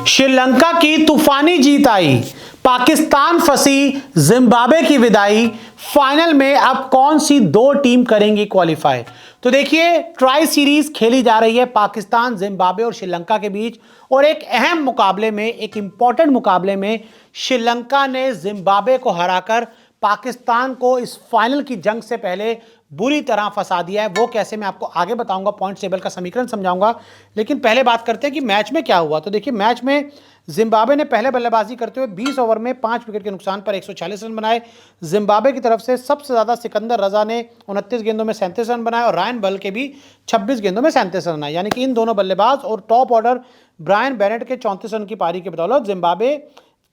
श्रीलंका की तूफानी जीत आई, पाकिस्तान फंसी, जिम्बाब्वे की विदाई। फाइनल में अब कौन सी दो टीम करेंगी क्वालिफाई? तो देखिए, ट्राई सीरीज खेली जा रही है पाकिस्तान, जिम्बाब्वे और श्रीलंका के बीच। और एक अहम मुकाबले में, एक इंपॉर्टेंट मुकाबले में श्रीलंका ने जिम्बाब्वे को हराकर पाकिस्तान को इस फाइनल की जंग से पहले बुरी तरह फंसा दिया है। वो कैसे, मैं आपको आगे बताऊंगा, पॉइंट टेबल का समीकरण समझाऊंगा। लेकिन पहले बात करते हैं कि मैच में क्या हुआ। तो देखिए, मैच में जिम्बाब्वे ने पहले बल्लेबाजी करते हुए 20 ओवर में 5 विकेट के नुकसान पर 140 रन बनाए। जिम्बाब्वे की तरफ से सबसे ज्यादा सिकंदर रजा ने 29 गेंदों में 37 रन बनाए और रायन बल के भी 26 गेंदों में 37 रन आए। यानी कि इन दोनों बल्लेबाज और टॉप ऑर्डर ब्रायन बेनेट के 34 रन की पारी की बदौलत जिम्बाब्वे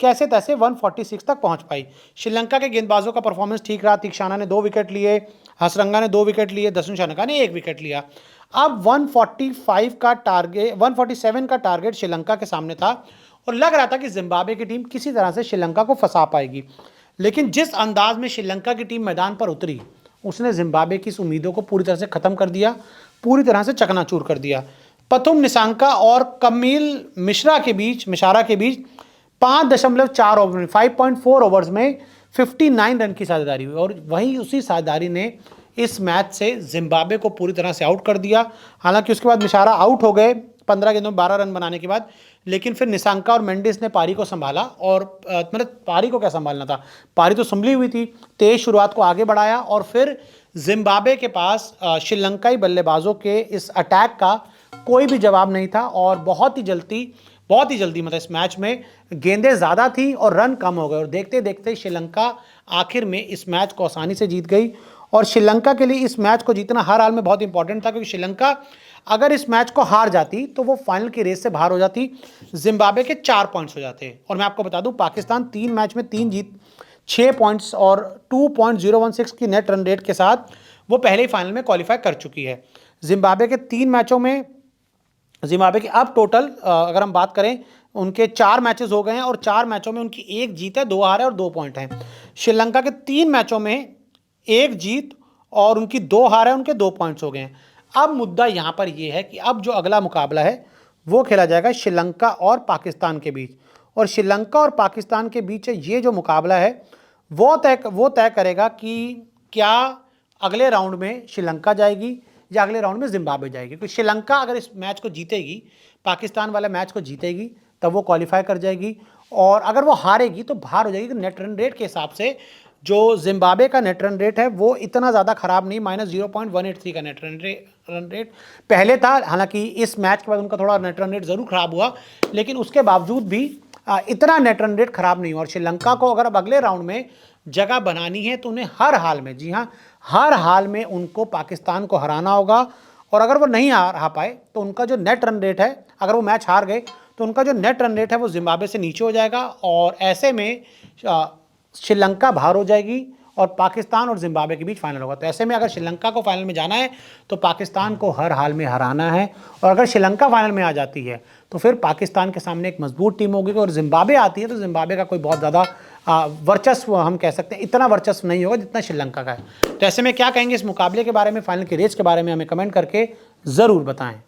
कैसे तैसे 146 तक पहुंच पाई। श्रीलंका के गेंदबाजों का परफॉर्मेंस ठीक रहा। तीक्षाना ने 2 विकेट लिए, हसरंगा ने 2 विकेट लिए, दसुन शनका ने 1 विकेट लिया। अब 147 का टारगेट श्रीलंका के सामने था और लग रहा था कि जिम्बाब्वे की टीम किसी तरह से श्रीलंका को फंसा पाएगी। लेकिन जिस अंदाज में श्रीलंका की टीम मैदान पर उतरी, उसने जिम्बाब्वे की इस उम्मीदों को पूरी तरह से खत्म कर दिया, पूरी तरह से चकनाचूर कर दिया। पथुम निसांका और कमिल मिश्रा के बीच 5.4 ओवर में 5.4 ओवर्स में 59 रन की साझेदारी हुई और वहीं उसी साझेदारी ने इस मैच से जिम्बाब्वे को पूरी तरह से आउट कर दिया। हालांकि उसके बाद मिशारा आउट हो गए 15 गेंदों में 12 रन बनाने के बाद, लेकिन फिर निसांका और मेंडिस ने पारी को संभाला। और मतलब पारी को क्या संभालना था, पारी तो संभली हुई थी। तेज शुरुआत को आगे बढ़ाया और फिर जिम्बाब्वे के पास श्रीलंकाई बल्लेबाजों के इस अटैक का कोई भी जवाब नहीं था और बहुत ही जल्दी मतलब इस मैच में गेंदें ज़्यादा थी और रन कम हो गए और देखते देखते श्रीलंका आखिर में इस मैच को आसानी से जीत गई। और श्रीलंका के लिए इस मैच को जीतना हर हाल में बहुत इंपॉर्टेंट था, क्योंकि श्रीलंका अगर इस मैच को हार जाती तो वो फाइनल की रेस से बाहर हो जाती, जिम्बाब्वे के 4 पॉइंट्स हो जाते। और मैं आपको बता दूं, पाकिस्तान 3 मैच में 3 जीत, 6 पॉइंट्स और 2.016 की नेट रन रेट के साथ वो पहले ही फाइनल में क्वालिफाई कर चुकी है। जिम्बाब्वे के 3 मैचों में, जिम्बाब्वे की अब टोटल अगर हम बात करें, उनके 4 मैचेस हो गए हैं और 4 मैचों में उनकी 1 जीत है, 2 हार है और 2 पॉइंट हैं। श्रीलंका के 3 मैचों में 1 जीत और उनकी 2 हार है, उनके 2 पॉइंट्स हो गए हैं। अब मुद्दा यहां पर यह है कि अब जो अगला मुकाबला है वो खेला जाएगा श्रीलंका और पाकिस्तान के बीच। और श्रीलंका और पाकिस्तान के बीच ये जो मुकाबला है वो तय करेगा कि क्या अगले राउंड में श्रीलंका जाएगी या अगले राउंड में जिम्बाब्वे जाएगी। क्योंकि श्रीलंका अगर इस मैच को जीतेगी, पाकिस्तान वाला मैच को जीतेगी, तब वो क्वालिफाई कर जाएगी। और अगर वो हारेगी तो बाहर हो जाएगी। नेट रन रेट के हिसाब से जो जिम्बाब्वे का नेट रन रेट है वो इतना ज़्यादा खराब नहीं, -0.183 का नेट रन रेट पहले था। हालांकि इस मैच के बाद उनका थोड़ा नेट रन रेट ज़रूर खराब हुआ, लेकिन उसके बावजूद भी इतना नेट रन रेट खराब नहीं हुआ। और श्रीलंका को अगर अब अगले राउंड में जगह बनानी है तो उन्हें हर हाल में, जी हाँ, हर हाल में उनको पाकिस्तान को हराना होगा। और अगर वो नहीं हरा पाए तो उनका जो नेट रन रेट है, अगर वो मैच हार गए तो उनका जो नेट रन रेट है वो जिम्बाब्वे से नीचे हो जाएगा और ऐसे में श्रीलंका बाहर हो जाएगी और पाकिस्तान और जिम्बाब्वे के बीच फाइनल होगा। तो ऐसे में अगर श्रीलंका को फाइनल में जाना है तो पाकिस्तान को हर हाल में हराना है। और अगर श्रीलंका फाइनल में आ जाती है तो फिर पाकिस्तान के सामने एक मजबूत टीम होगी। और जिम्बाब्वे आती है तो जिम्बाब्वे का कोई बहुत ज़्यादा वर्चस्व, हम कह सकते हैं, इतना वर्चस्व नहीं होगा जितना श्रीलंका का है। तो ऐसे में क्या कहेंगे इस मुकाबले के बारे में, फाइनल की रेस के बारे में, हमें कमेंट करके ज़रूर बताएं।